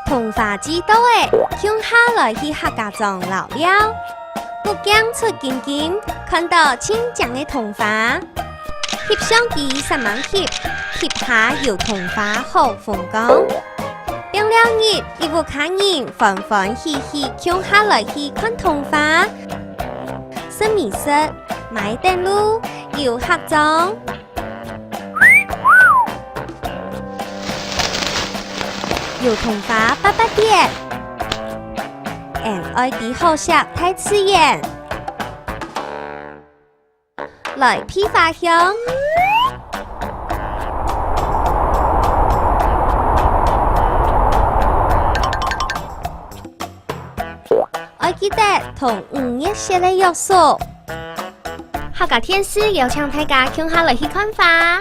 桐花知道的，乡下来去客家庄老了，目光出近近，看到清江的桐花，翕相机3万翕，翕下有桐花好风光。冰了日，一户客人欢欢喜喜，乡下来去看桐花，吃美食，买灯笼，游客庄。有桐花800点，爱的好食太刺眼，来批发香。爱记得同5月7日约束。客家电视邀请大家乡下来去看花。